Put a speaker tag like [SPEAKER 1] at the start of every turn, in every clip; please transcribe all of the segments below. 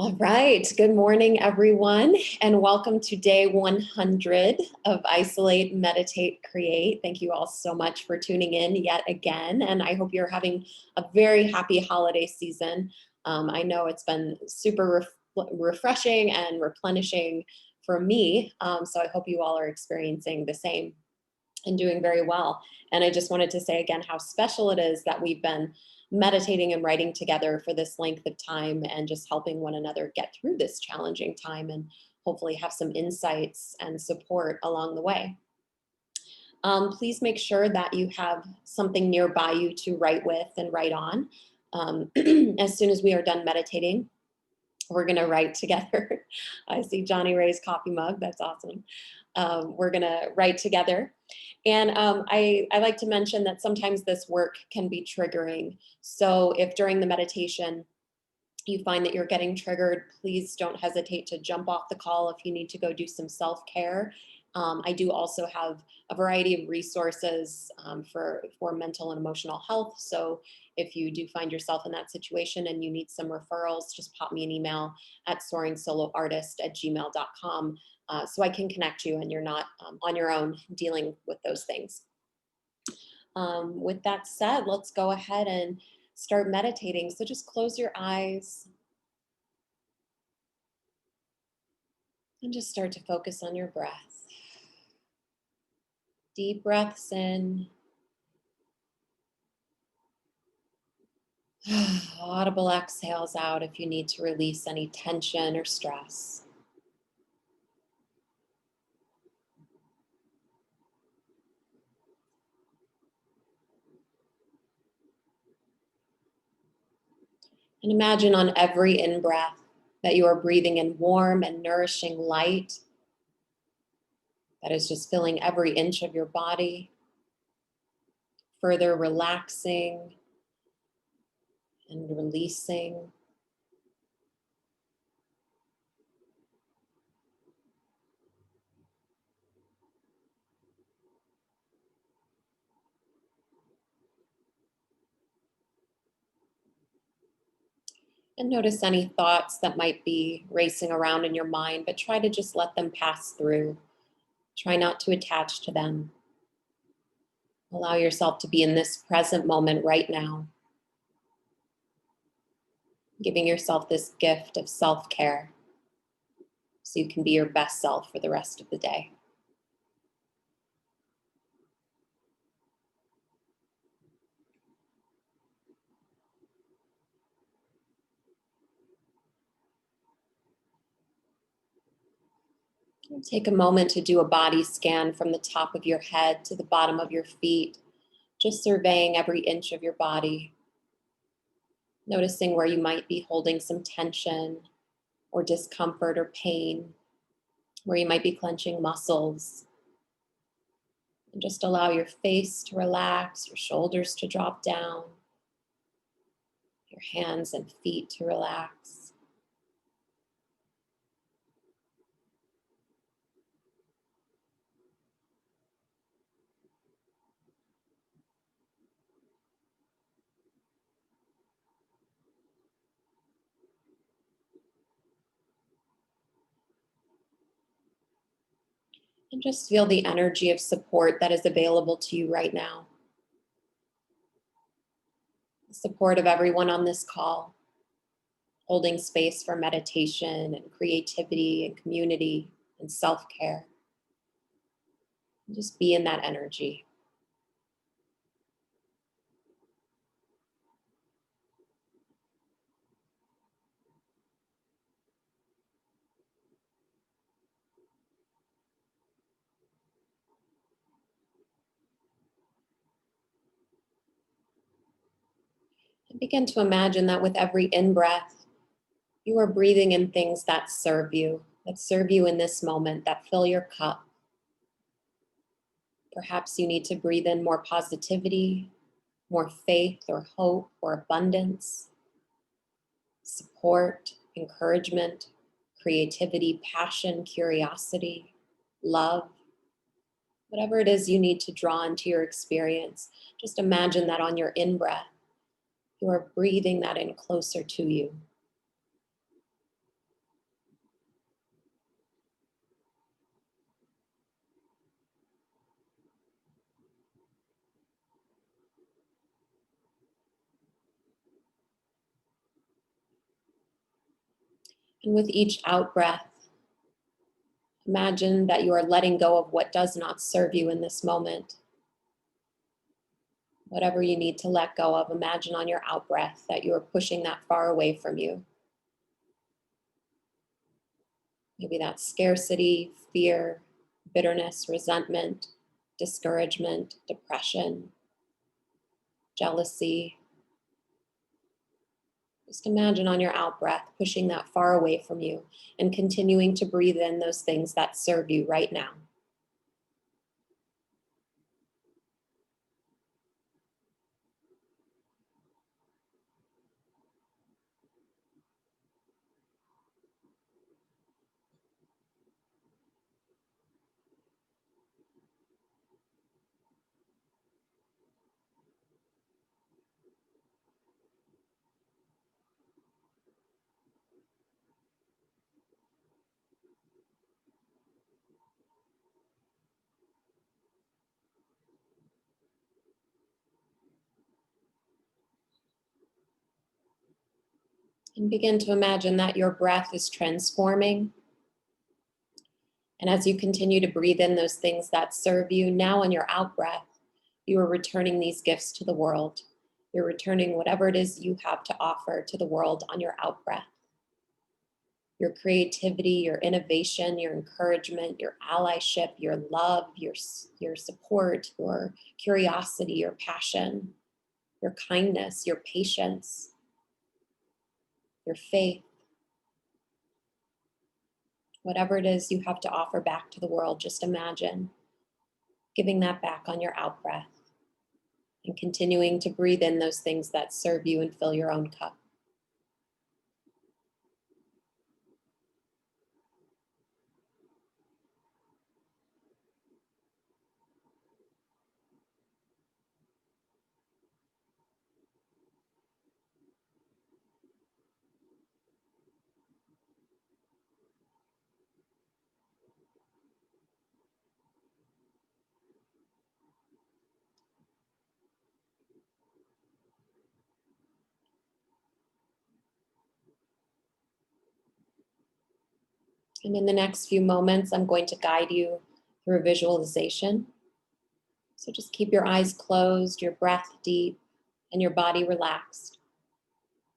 [SPEAKER 1] All right. Good morning, everyone, and welcome to day 100 of Isolate, Meditate, Create. Thank you all so much for tuning in yet again, and I hope you're having a very happy holiday season. I know it's been super refreshing and replenishing for me, so I hope you all are experiencing the same and doing very well. And I just wanted to say again how special it is that we've been meditating and writing together for this length of time and just helping one another get through this challenging time and hopefully have some insights and support along the way. Please make sure that you have something nearby you to write with and write on. As soon as we are done meditating, we're going to write together. I see Johnny Ray's coffee mug. That's awesome. We're going to write together. And I like to mention that sometimes this work can be triggering. So if during the meditation you find that you're getting triggered, please don't hesitate to jump off the call if you need to go do some self-care. I do also have a variety of resources for mental and emotional health. So if you do find yourself in that situation and you need some referrals, just pop me an email at soaringsoloartist@gmail.com so I can connect you and you're not on your own dealing with those things. With that said, let's go ahead and start meditating. So just close your eyes and just start to focus on your breath. Deep breaths in, audible exhales out if you need to release any tension or stress. And imagine on every in-breath that you are breathing in warm and nourishing light that is just filling every inch of your body, further relaxing and releasing. And notice any thoughts that might be racing around in your mind, but try to just let them pass through. Try not to attach to them. Allow yourself to be in this present moment right now, giving yourself this gift of self-care so you can be your best self for the rest of the day. Take a moment to do a body scan from the top of your head to the bottom of your feet, just surveying every inch of your body, noticing where you might be holding some tension or discomfort or pain, where you might be clenching muscles. And just allow your face to relax, your shoulders to drop down, your hands and feet to relax. And just feel the energy of support that is available to you right now. The support of everyone on this call, holding space for meditation and creativity and community and self-care. Just be in that energy. And begin to imagine that with every in-breath, you are breathing in things that serve you in this moment, that fill your cup. Perhaps you need to breathe in more positivity, more faith or hope or abundance, support, encouragement, creativity, passion, curiosity, love. Whatever it is you need to draw into your experience, just imagine that on your in-breath, you are breathing that in closer to you. And with each out breath, imagine that you are letting go of what does not serve you in this moment. Whatever you need to let go of, imagine on your out breath that you are pushing that far away from you. Maybe that's scarcity, fear, bitterness, resentment, discouragement, depression, jealousy. Just imagine on your out breath pushing that far away from you and continuing to breathe in those things that serve you right now. And begin to imagine that your breath is transforming. And as you continue to breathe in those things that serve you, now on your out breath, you are returning these gifts to the world. You're returning whatever it is you have to offer to the world on your out breath. Your creativity, your innovation, your encouragement, your allyship, your love, your support, your curiosity, your passion, your kindness, your patience, your faith. Whatever it is you have to offer back to the world, just imagine giving that back on your out breath and continuing to breathe in those things that serve you and fill your own cup. And in the next few moments, I'm going to guide you through a visualization. So just keep your eyes closed, your breath deep, and your body relaxed.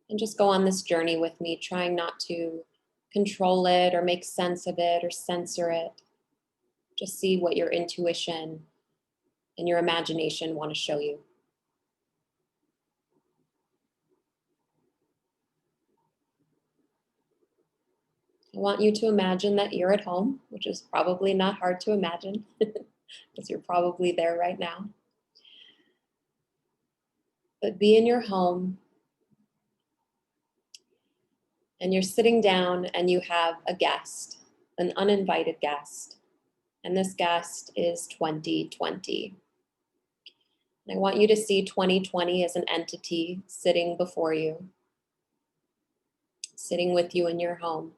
[SPEAKER 1] And just go on this journey with me, trying not to control it or make sense of it or censor it. Just see what your intuition and your imagination want to show you. I want you to imagine that you're at home, which is probably not hard to imagine because you're probably there right now. But be in your home and you're sitting down and you have a guest, an uninvited guest. And this guest is 2020. And I want you to see 2020 as an entity sitting before you, sitting with you in your home.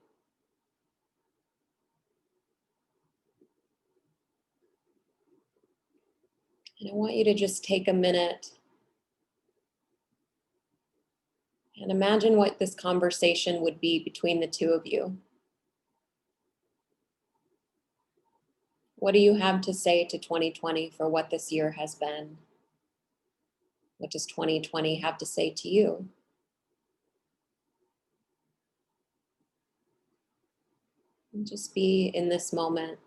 [SPEAKER 1] And I want you to just take a minute and imagine what this conversation would be between the two of you. What do you have to say to 2020 for what this year has been? What does 2020 have to say to you? And just be in this moment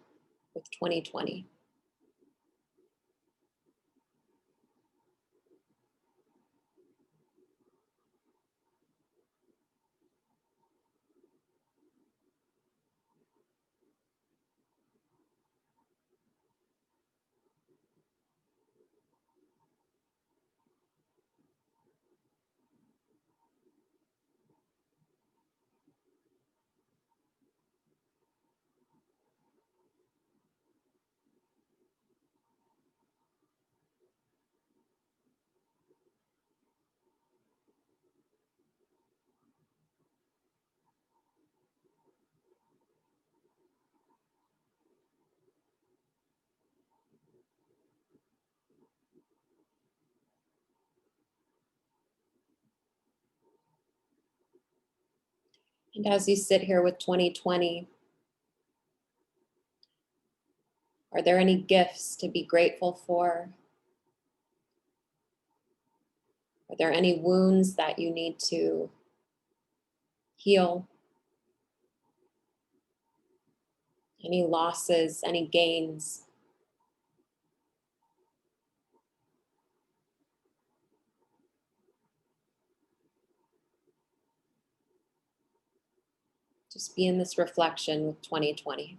[SPEAKER 1] with 2020. And as you sit here with 2020, are there any gifts to be grateful for? Are there any wounds that you need to heal? Any losses, any gains? Just be in this reflection with 2020.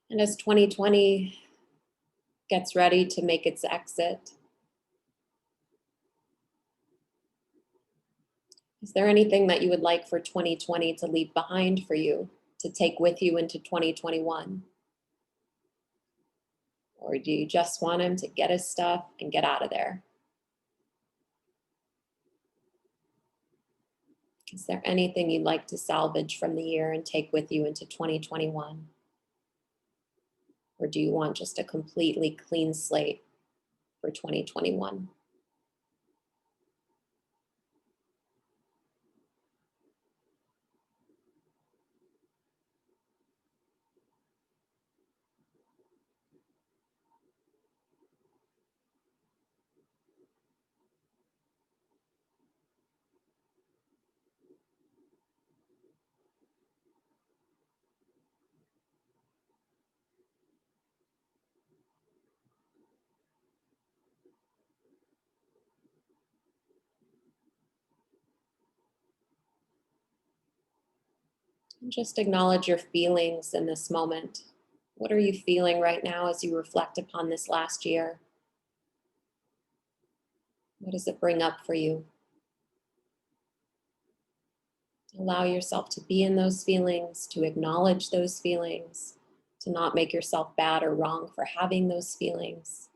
[SPEAKER 1] And as 2020 gets ready to make its exit, is there anything that you would like for 2020 to leave behind for you, to take with you into 2021? Or do you just want him to get his stuff and get out of there? Is there anything you'd like to salvage from the year and take with you into 2021? Or do you want just a completely clean slate for 2021? And just acknowledge your feelings in this moment. What are you feeling right now as you reflect upon this last year? What does it bring up for you? Allow yourself to be in those feelings, to acknowledge those feelings, to not make yourself bad or wrong for having those feelings.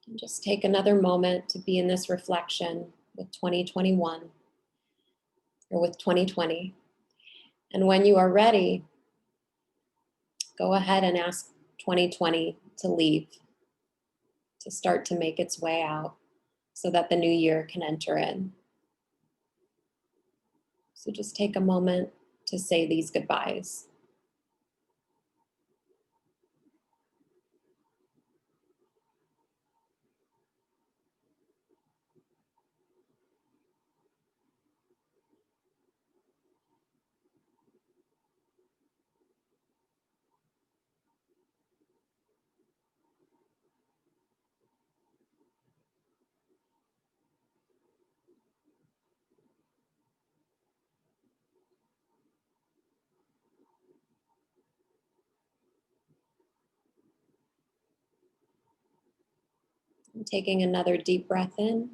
[SPEAKER 1] And just take another moment to be in this reflection with 2021 or with 2020. And when you are ready, go ahead and ask 2020 to leave, to start to make its way out so that the new year can enter in. So just take a moment to say these goodbyes. And taking another deep breath in.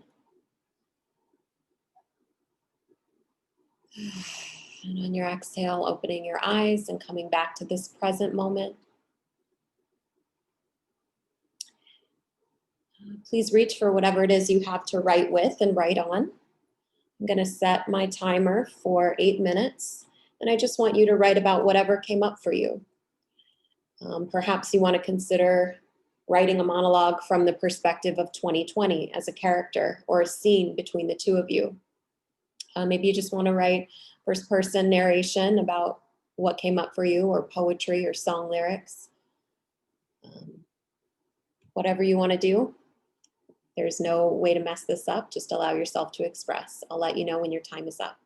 [SPEAKER 1] And on your exhale, opening your eyes and coming back to this present moment. Please reach for whatever it is you have to write with and write on. I'm going to set my timer for 8 minutes, and I just want you to write about whatever came up for you. Perhaps you want to consider writing a monologue from the perspective of 2020 as a character or a scene between the two of you. Maybe you just want to write first person narration about what came up for you, or poetry or song lyrics. Whatever you want to do. There's no way to mess this up. Just allow yourself to express. I'll let you know when your time is up.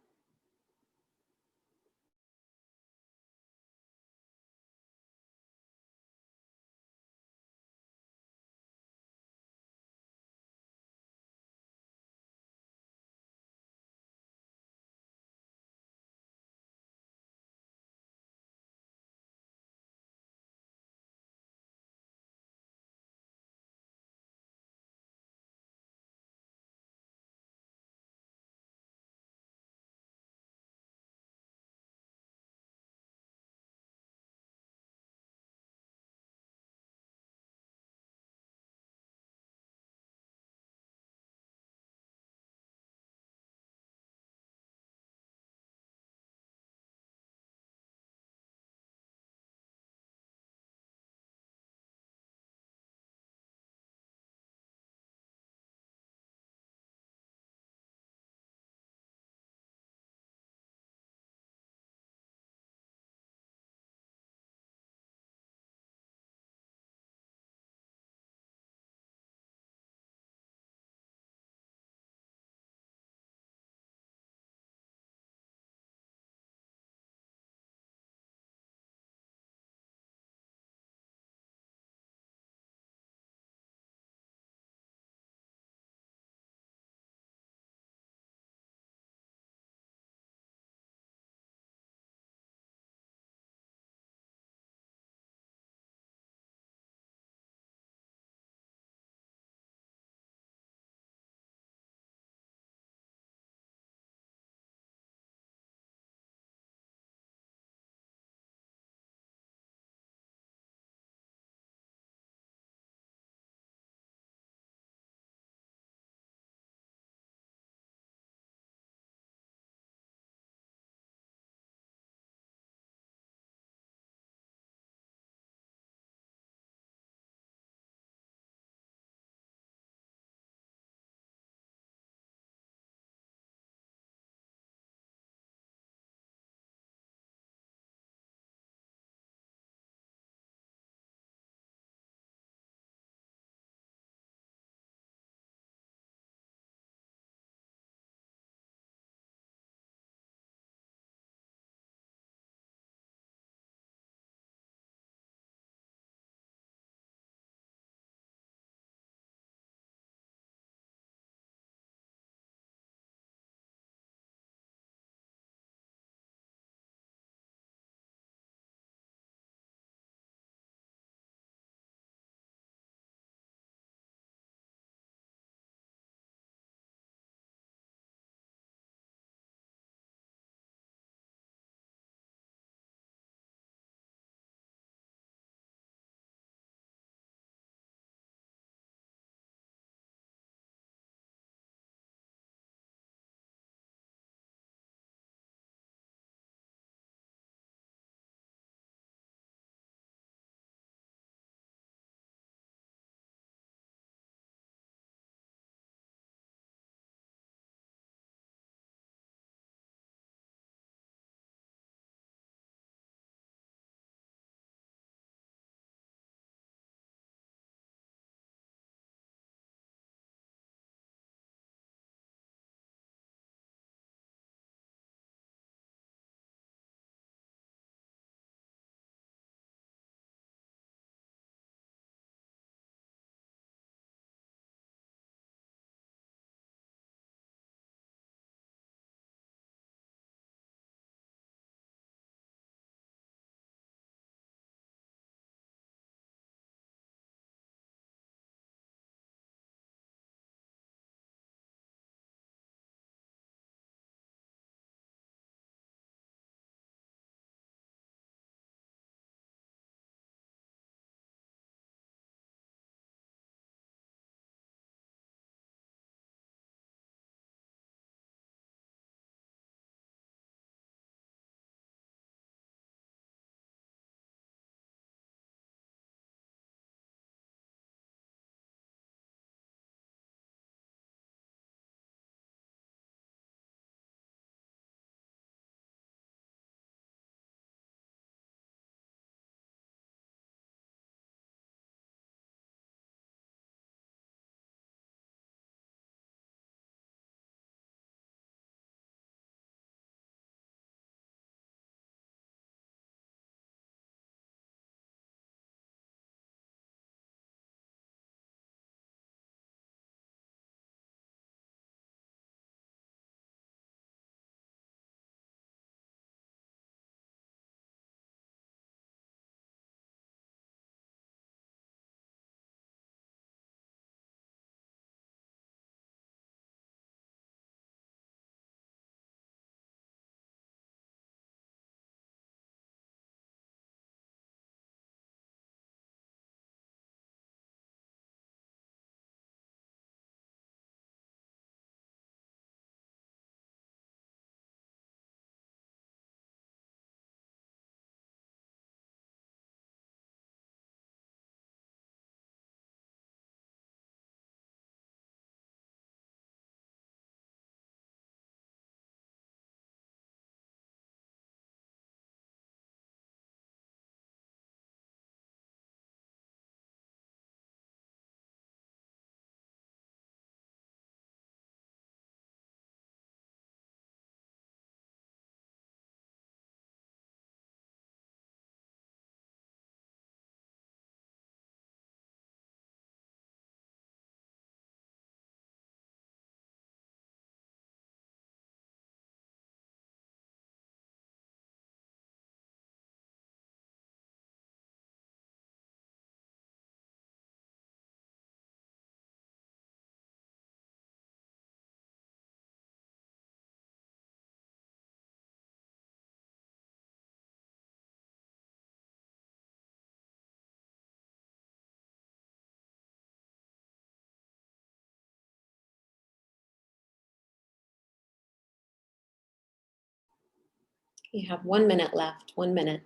[SPEAKER 1] You have 1 minute left, 1 minute.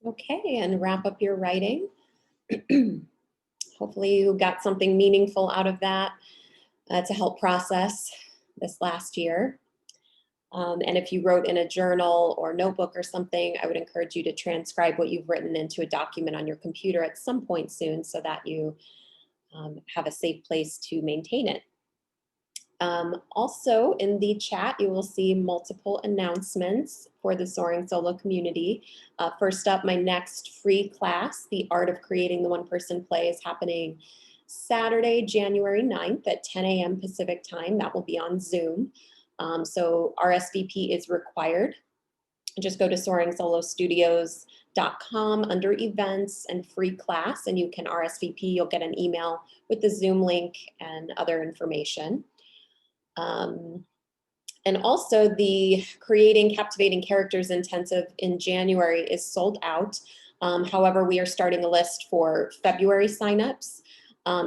[SPEAKER 1] Okay, and wrap up your writing. Hopefully you got something meaningful out of that to help process this last year. And if you wrote in a journal or notebook or something, I would encourage you to transcribe what you've written into a document on your computer at some point soon so that you have a safe place to maintain it. Also in the chat, you will see multiple announcements for the Soaring Solo community. First up, my next free class, The Art of Creating the One-Person Play, is happening Saturday, January 9th at 10 a.m. Pacific time. That will be on Zoom. So RSVP is required. Just go to soaringSoloStudios.com under events and free class, and you can RSVP. You'll get an email with the Zoom link and other information. And also the Creating Captivating Characters Intensive in January is sold out. However, we are starting a list for February signups.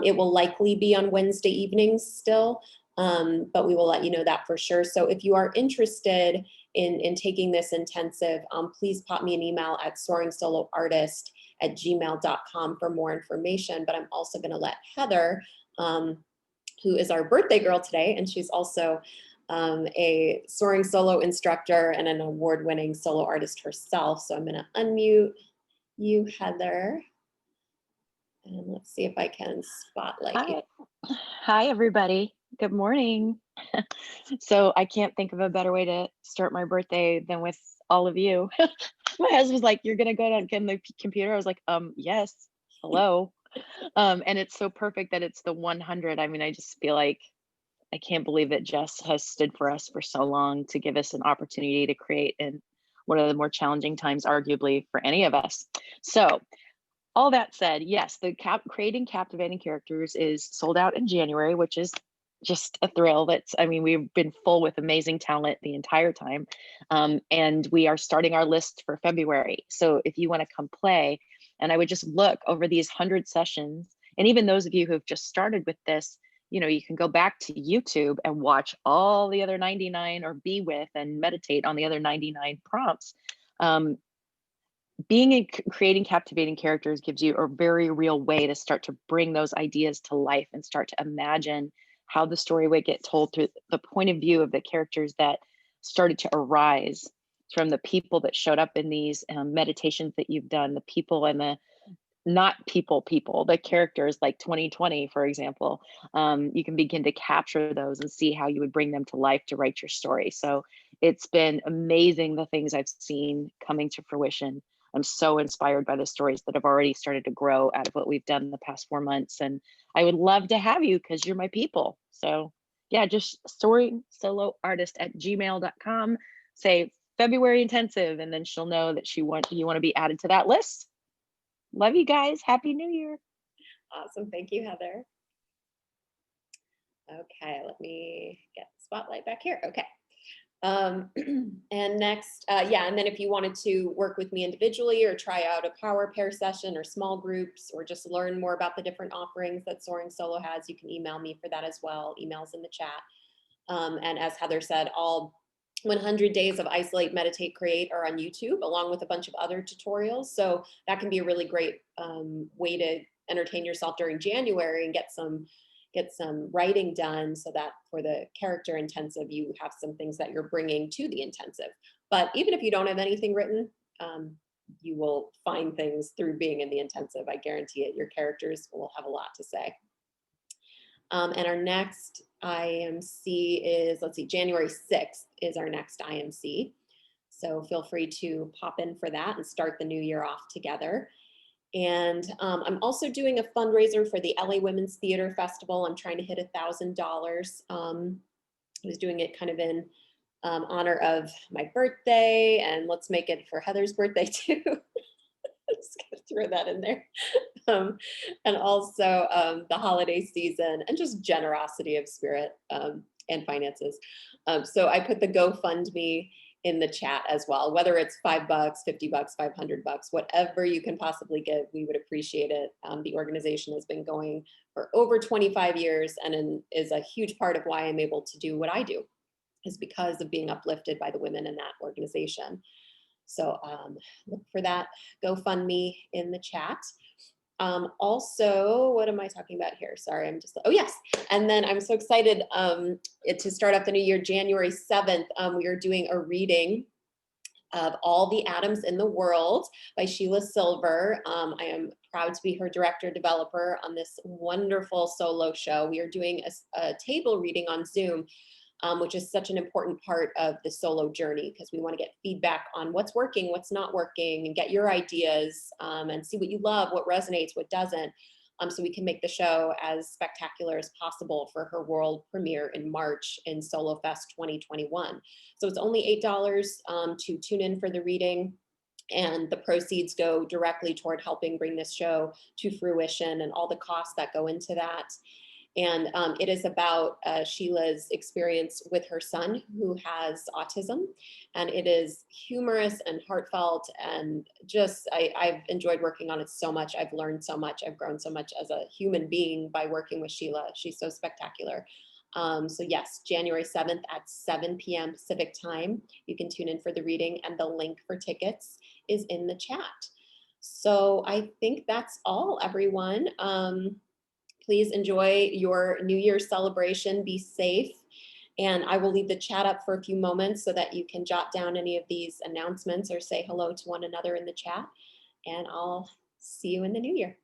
[SPEAKER 1] It will likely be on Wednesday evenings still, but we will let you know that for sure. So if you are interested in taking this intensive, please pop me an email at soaringsoloartist@gmail.com for more information. But I'm also going to let Heather, who is our birthday girl today, and she's also a soaring solo instructor and an award-winning solo artist herself. So I'm going to unmute you, Heather, and let's see if I can spotlight you.
[SPEAKER 2] Hi, everybody. Good morning. So I can't think of a better way to start my birthday than with all of you. My husband's like, "You're gonna go down and get in the computer?" I was like, yes, hello. And it's so perfect that it's the 100. I mean, I just feel like I can't believe that Jess has stood for us for so long to give us an opportunity to create in one of the more challenging times, arguably, for any of us. So all that said, yes, the Creating Captivating Characters is sold out in January, which is just a thrill. I mean, we've been full with amazing talent the entire time. And we are starting our list for February. So if you want to come play, and I would just look over these 100 sessions, and even those of you who have just started with this, you can go back to YouTube and watch all the other 99 or be with and meditate on the other 99 prompts. Creating captivating characters gives you a very real way to start to bring those ideas to life and start to imagine how the story would get told through the point of view of the characters that started to arise from the people that showed up in these meditations that you've done, the people and the not people, the characters like 2020, for example. You can begin to capture those and see how you would bring them to life to write your story. So it's been amazing, the things I've seen coming to fruition. I'm so inspired by the stories that have already started to grow out of what we've done in the past 4 months. And I would love to have you because you're my people. So yeah, just soaringsoloartist@gmail.com, say February intensive, and then she'll know that you want to be added to that list. Love you guys. Happy New Year.
[SPEAKER 1] Awesome. Thank you, Heather. Okay, let me get the spotlight back here. Okay. And next, and then if you wanted to work with me individually or try out a power pair session or small groups or just learn more about the different offerings that Soaring Solo has, you can email me for that as well. Email's in the chat. And as Heather said, all 100 days of Isolate, Meditate, Create are on YouTube, along with a bunch of other tutorials. So that can be a really great way to entertain yourself during January and get some get some writing done so that for the character intensive, you have some things that you're bringing to the intensive. But even if you don't have anything written, you will find things through being in the intensive. I guarantee it. Your characters will have a lot to say. And our next IMC is, let's see, January 6th is our next IMC. So feel free to pop in for that and start the new year off together. And I'm also doing a fundraiser for the LA Women's Theater Festival. I'm trying to hit $1,000. I was doing it kind of in honor of my birthday, and let's make it for Heather's birthday too. Just gonna throw that in there. And also the holiday season and just generosity of spirit and finances. So I put the GoFundMe in the chat as well, whether it's $5, $50, $500, whatever you can possibly give, we would appreciate it. The organization has been going for over 25 years and is a huge part of why I'm able to do what I do, is because of being uplifted by the women in that organization. So look for that GoFundMe in the chat. Also, what am I talking about here? Sorry, oh yes. And then I'm so excited to start off the new year, January 7th, we are doing a reading of All the Atoms in the World by Sheila Silver. I am proud to be her director developer on this wonderful solo show. We are doing a table reading on Zoom, which is such an important part of the solo journey, because we want to get feedback on what's working, what's not working, and get your ideas and see what you love, what resonates, what doesn't, so we can make the show as spectacular as possible for her world premiere in March in Solo Fest 2021. So it's only $8 to tune in for the reading, and the proceeds go directly toward helping bring this show to fruition and all the costs that go into that. And it is about Sheila's experience with her son who has autism. And it is humorous and heartfelt, and just, I've enjoyed working on it so much. I've learned so much. I've grown so much as a human being by working with Sheila. She's so spectacular. So yes, January 7th at 7 p.m. Pacific time, you can tune in for the reading, and the link for tickets is in the chat. So I think that's all, everyone. Please enjoy your New Year's celebration. Be safe. And I will leave the chat up for a few moments so that you can jot down any of these announcements or say hello to one another in the chat. And I'll see you in the new year.